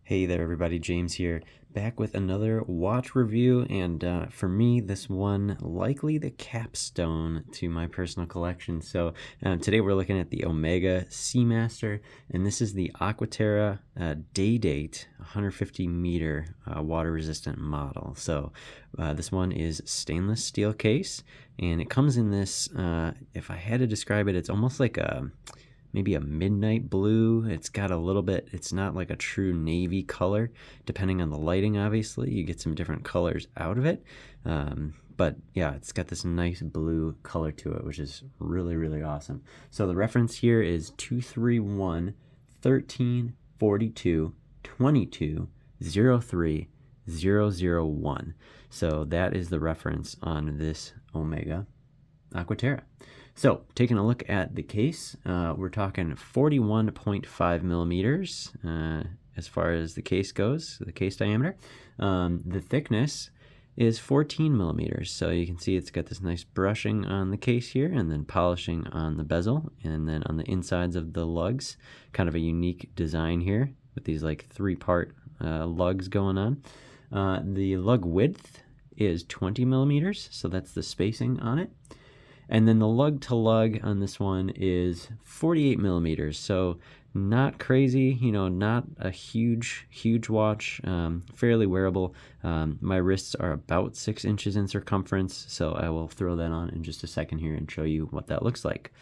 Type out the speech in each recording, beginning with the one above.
Hey there everybody, James here, back with another watch review, and for me this one likely the capstone to my personal collection. So today we're looking at the Omega Seamaster, and this is the Aqua Terra day date 150 meter water resistant model. So this one is stainless steel case, and it comes in this, if I had to describe it, it's almost like maybe a midnight blue. It's got a little bit, it's not like a true navy color. Depending on the lighting, obviously, you get some different colors out of it. But yeah, it's got this nice blue color to it, which is really, really awesome. So the reference here is 231 13 42 22 03 001. So that is the reference on this Omega Aqua Terra. So taking a look at the case, we're talking 41.5 millimeters as far as the case goes, the case diameter. The thickness is 14 millimeters. So you can see it's got this nice brushing on the case here, and then polishing on the bezel, and then on the insides of the lugs. Kind of a unique design here with these like three-part lugs going on. The lug width is 20 millimeters, so that's the spacing on it. And then the lug to lug on this one is 48 millimeters. So not crazy, not a huge watch, fairly wearable. My wrists are about 6 inches in circumference, so I will throw that on in just a second here and show you what that looks like.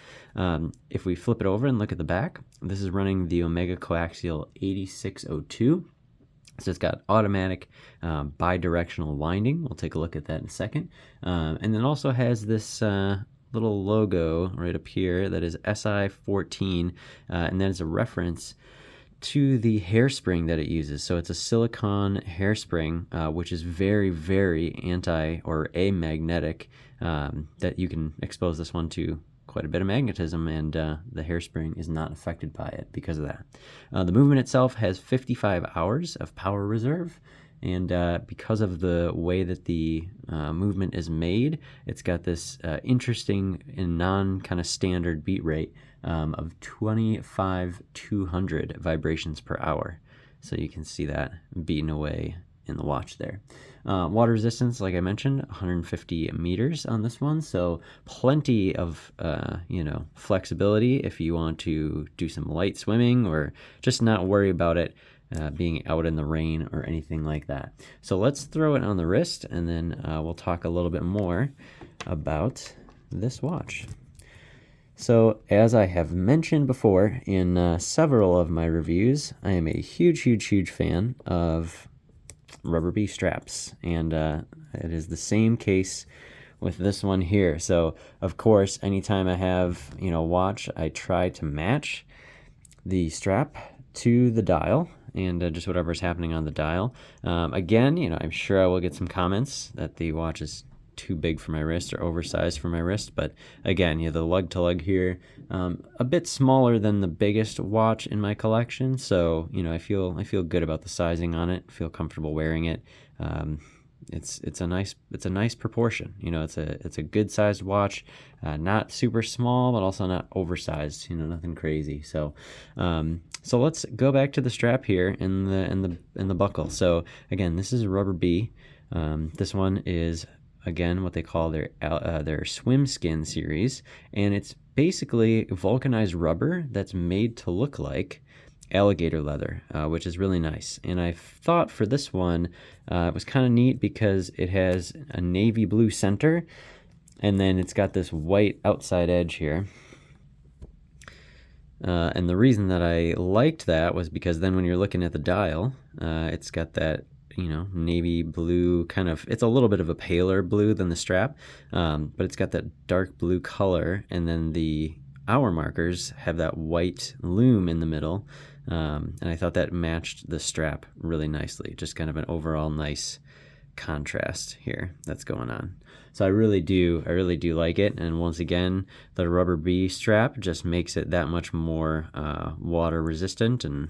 If we flip it over and look at the back, this is running the Omega Coaxial 8602. So it's got automatic bi-directional winding. We'll take a look at that in a second. And then also has this little logo right up here that is SI14, and that is a reference to the hairspring that it uses. So it's a silicone hairspring, which is very, very amagnetic, that you can expose this one to quite a bit of magnetism, and the hairspring is not affected by it because of that. The movement itself has 55 hours of power reserve, and because of the way that the movement is made, it's got this interesting and non-kind of standard beat rate of 25,200 vibrations per hour. So you can see that beating away in the watch there. Water resistance, like I mentioned, 150 meters on this one, so plenty of flexibility if you want to do some light swimming or just not worry about it being out in the rain or anything like that. So let's throw it on the wrist, and then we'll talk a little bit more about this watch. So as I have mentioned before in several of my reviews, I am a huge fan of rubber B straps, and it is the same case with this one here. So of course, anytime I have watch, I try to match the strap to the dial, and just whatever's happening on the dial. Again, I'm sure I will get some comments that the watch is too big for my wrist or oversized for my wrist, but again, the lug to lug here, a bit smaller than the biggest watch in my collection, so I feel good about the sizing on it. Feel comfortable wearing it. It's a nice proportion. It's a good sized watch, not super small, but also not oversized. Nothing crazy. So let's go back to the strap here in the buckle. So again, this is a rubber B. This one is again what they call their swim skin series, and it's basically vulcanized rubber that's made to look like alligator leather, which is really nice. And I thought for this one it was kind of neat because it has a navy blue center, and then it's got this white outside edge here. And the reason that I liked that was because then when you're looking at the dial, it's got that navy blue kind of, it's a little bit of a paler blue than the strap, but it's got that dark blue color, and then the hour markers have that white loom in the middle, and I thought that matched the strap really nicely. Just kind of an overall nice contrast here that's going on. So I really do like it, and once again, the rubber B strap just makes it that much more water resistant and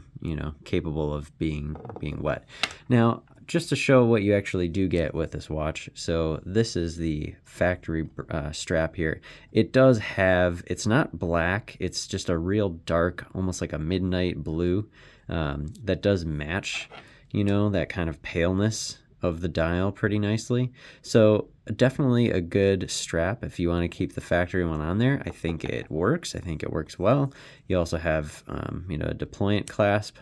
capable of being wet. Now, just to show what you actually do get with this watch, so this is the factory strap here. It does have, it's not black, it's just a real dark, almost like a midnight blue, that does match, you know, that kind of paleness of the dial pretty nicely. So definitely a good strap if you want to keep the factory one on there. I think it works. I think it works well. You also have, you know, a deployant clasp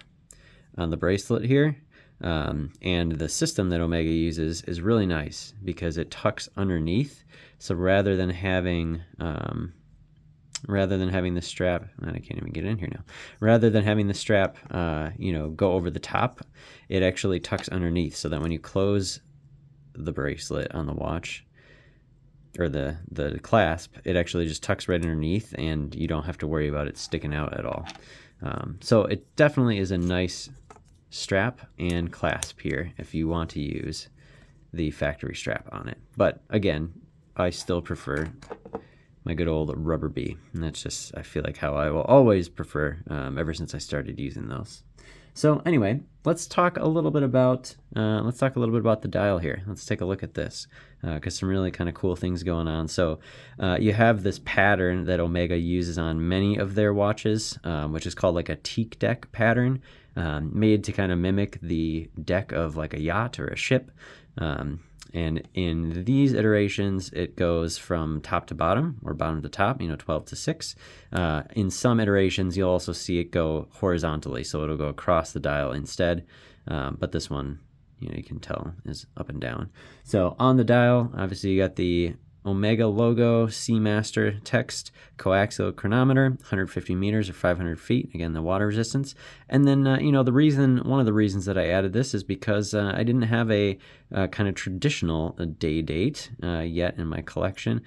on the bracelet here. And the system that Omega uses is really nice because it tucks underneath. So rather than having the strap, and I can't even get in here now. Rather than having the strap, you know, go over the top, it actually tucks underneath, so that when you close the bracelet on the watch, or the clasp, it actually just tucks right underneath, and you don't have to worry about it sticking out at all. So it definitely is a nice strap and clasp here if you want to use the factory strap on it. But again, I still prefer my good old rubber B, and that's just, I feel like, how I will always prefer ever since I started using those. So anyway, let's talk a little bit about the dial here. Let's take a look at this because some really kind of cool things going on. So you have this pattern that Omega uses on many of their watches, which is called like a teak deck pattern, made to kind of mimic the deck of like a yacht or a ship. And in these iterations, it goes from top to bottom, or bottom to top, you know, 12 to 6. In some iterations, you'll also see it go horizontally, so it'll go across the dial instead. But this one, you know, you can tell is up and down. So on the dial, obviously you got the Omega logo, Seamaster text, coaxial chronometer, 150 meters or 500 feet, again, the water resistance. And then, you know, one of the reasons that I added this is because I didn't have a kind of traditional day date yet in my collection.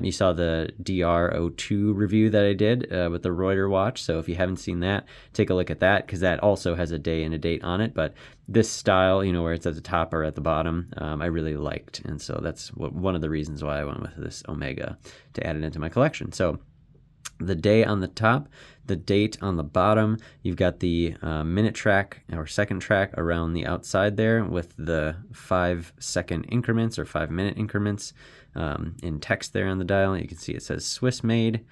You saw the DR02 review that I did with the Reuter watch. So if you haven't seen that, take a look at that, because that also has a day and a date on it. But this style, you know, where it's at the top or at the bottom, I really liked. And so that's one of the reasons why I went with this Omega to add it into my collection. So the day on the top, the date on the bottom, you've got the minute track or second track around the outside there with the 5-second increments or 5-minute increments in text there on the dial. You can see it says Swiss made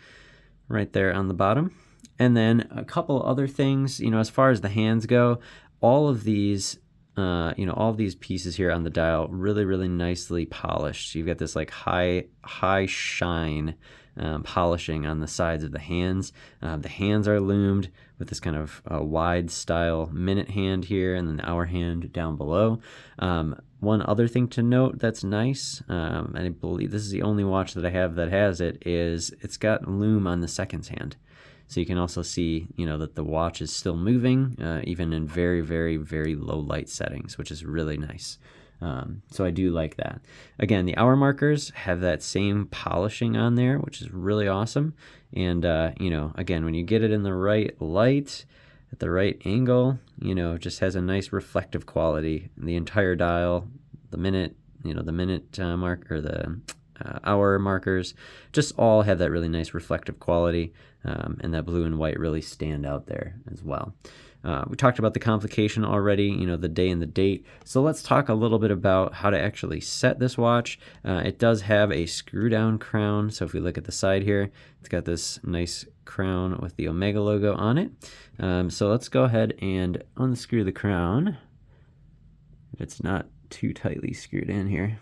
right there on the bottom. And then a couple other things, you know, as far as the hands go, all of these, you know, all of these pieces here on the dial, really, really nicely polished. You've got this like high shine polishing on the sides of the hands. The hands are loomed with this kind of wide style minute hand here, and then the hour hand down below. One other thing to note that's nice, and I believe this is the only watch that I have that has it, is it's got loom on the seconds hand. So you can also see, you know, that the watch is still moving, even in very, very, very low light settings, which is really nice. So I do like that. Again, the hour markers have that same polishing on there, which is really awesome. And, you know, again, when you get it in the right light, at the right angle, you know, it just has a nice reflective quality. The entire dial, the minute, you know, the minute mark, or the hour markers, just all have that really nice reflective quality, and that blue and white really stand out there as well. We talked about the complication already, you know, the day and the date. So let's talk a little bit about how to actually set this watch. It does have a screw down crown. So if we look at the side here, it's got this nice crown with the Omega logo on it. So let's go ahead and unscrew the crown if it's not too tightly screwed in here.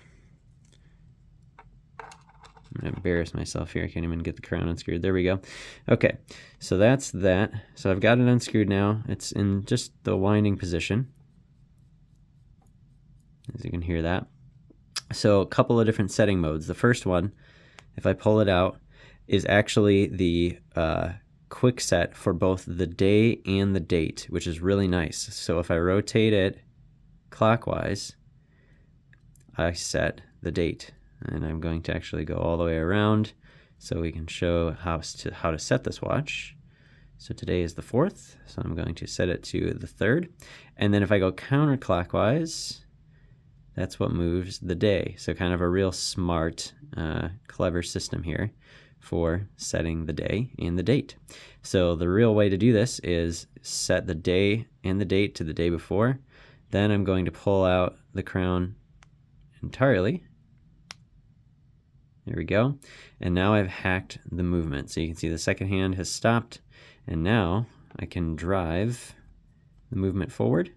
I'm going to embarrass myself here. I can't even get the crown unscrewed. There we go. Okay, so that's that. So I've got it unscrewed now. It's in just the winding position, as you can hear that. So a couple of different setting modes. The first one, if I pull it out, is actually the quick set for both the day and the date, which is really nice. So if I rotate it clockwise, I set the date. And I'm going to actually go all the way around so we can show how to set this watch. So today is the 4th, so I'm going to set it to the 3rd. And then if I go counterclockwise, that's what moves the day. So kind of a real smart, clever system here for setting the day and the date. So the real way to do this is set the day and the date to the day before. Then I'm going to pull out the crown entirely. There we go. And now I've hacked the movement. So you can see the second hand has stopped, and now I can drive the movement forward,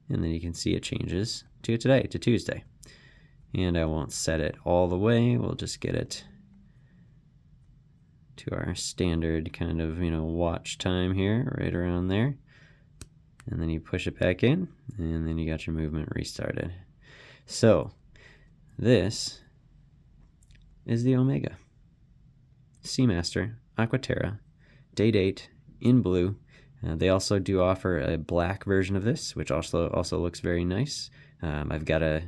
and then you can see it changes to today, to Tuesday. And I won't set it all the way. We'll just get it to our standard kind of, watch time here, right around there. And then you push it back in, and then you got your movement restarted. So this is the Omega Seamaster Aqua Terra day date in blue. They also do offer a black version of this, which also looks very nice. I've got a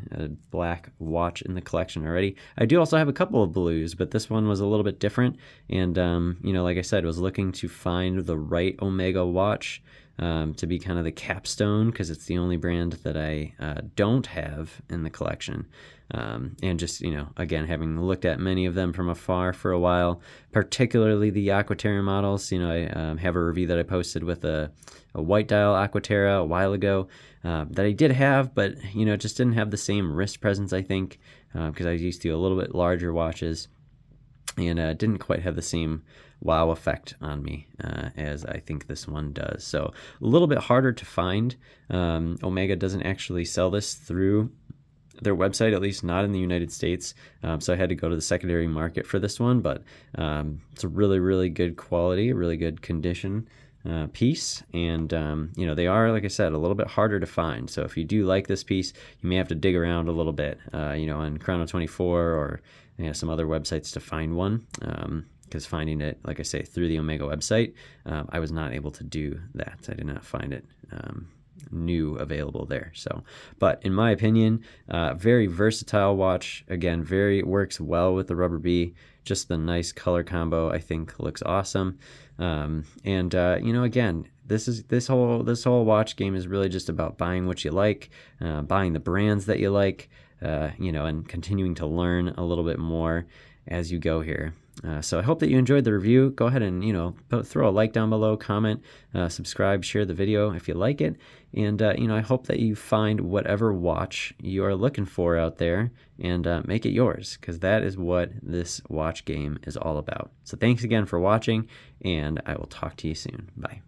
black watch in the collection already. I do also have a couple of blues, but this one was a little bit different. And, like I said, was looking to find the right Omega watch to be kind of the capstone, because it's the only brand that I don't have in the collection. And just, again, having looked at many of them from afar for a while, particularly the Aqua Terra models. I have a review that I posted with a white dial Aqua Terra a while ago that I did have, but, just didn't have the same wrist presence, I think, because I used to a little bit larger watches, and didn't quite have the same wow effect on me as I think this one does. So a little bit harder to find. Omega doesn't actually sell this through their website, at least not in the United States. So I had to go to the secondary market for this one, but it's a really, really good quality, really good condition piece. And, they are, like I said, a little bit harder to find. So if you do like this piece, you may have to dig around a little bit, on Chrono24 or some other websites to find one. Because finding it, like I say, through the Omega website, I was not able to do that. I did not find it new available there. So, but in my opinion, very versatile watch. Again, works well with the Rubber B. Just the nice color combo, I think, looks awesome. Again, this whole watch game is really just about buying what you like, buying the brands that you like, and continuing to learn a little bit more as you go here. So I hope that you enjoyed the review. Go ahead and, throw a like down below, comment, subscribe, share the video if you like it. And, I hope that you find whatever watch you are looking for out there and make it yours, because that is what this watch game is all about. So thanks again for watching, and I will talk to you soon. Bye.